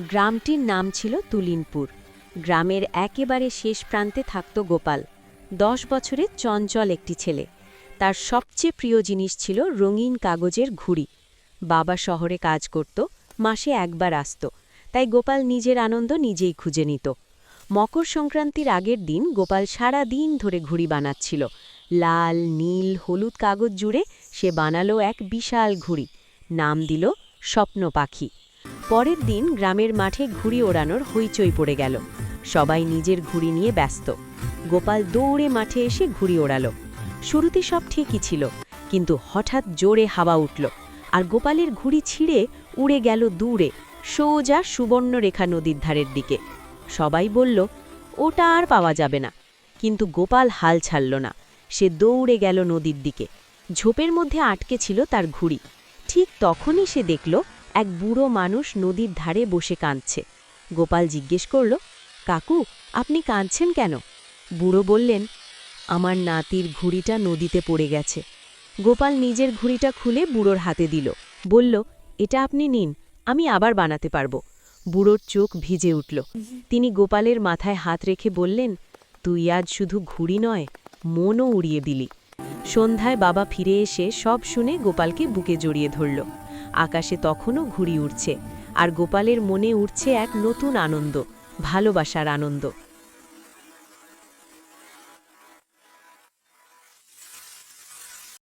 গ্রামটির নাম ছিল তুলিনপুর। গ্রামের একেবারে শেষ প্রান্তে থাকত গোপাল, 10 বছরের চঞ্চল একটি ছেলে। তার সবচেয়ে প্রিয় জিনিস ছিল রঙিন কাগজের ঘুড়ি। বাবা শহরে কাজ করত, মাসে একবার আসত, তাই গোপাল নিজের আনন্দ নিজেই খুঁজে নিত। মকর সংক্রান্তির আগের দিন গোপাল সারা দিন ধরে ঘুড়ি বানাচ্ছিল। লাল, নীল, হলুদ কাগজ জুড়ে সে বানালো এক বিশাল ঘুড়ি। নাম দিল স্বপ্ন পাখি। পরের দিন গ্রামের মাঠে ঘুড়ি ওড়ানোর হইচই পড়ে গেল। সবাই নিজের ঘুড়ি নিয়ে ব্যস্ত। গোপাল দৌড়ে মাঠে এসে ঘুড়ি ওড়ালো। শুরুতে সব ঠিকই ছিল, কিন্তু হঠাৎ জোরে হাওয়া উঠল, আর গোপালের ঘুড়ি ছিঁড়ে উড়ে গেল দূরে, সোজা সুবর্ণরেখা নদীর ধারের দিকে। সবাই বলল, ওটা আর পাওয়া যাবে না। কিন্তু গোপাল হাল ছাড়ল না। সে দৌড়ে গেল নদীর দিকে। ঝোপের মধ্যে আটকে ছিল তার ঘুড়ি। ঠিক তখনই সে দেখল এক বুড়ো মানুষ নদীর ধারে বসে কাঁদছে। গোপাল জিজ্ঞেস করল, কাকু, আপনি কাঁদছেন কেন? বুড়ো বললেন, আমার নাতির ঘুড়িটা নদীতে পড়ে গেছে। গোপাল নিজের ঘুড়িটা খুলে বুড়োর হাতে দিল, বলল, এটা আপনি নিন, আমি আবার বানাতে পারব। বুড়োর চোখ ভিজে উঠল। তিনি গোপালের মাথায় হাত রেখে বললেন, তুই আজ শুধু ঘুড়ি নয়, মনও উড়িয়ে দিলি। সন্ধ্যায় বাবা ফিরে এসে সব শুনে গোপালকে বুকে জড়িয়ে ধরল। আকাশে তখনও ঘুড়ি উড়ছে, আর গোপালের মনে উঠছে এক নতুন আনন্দ, ভালোবাসার আনন্দ।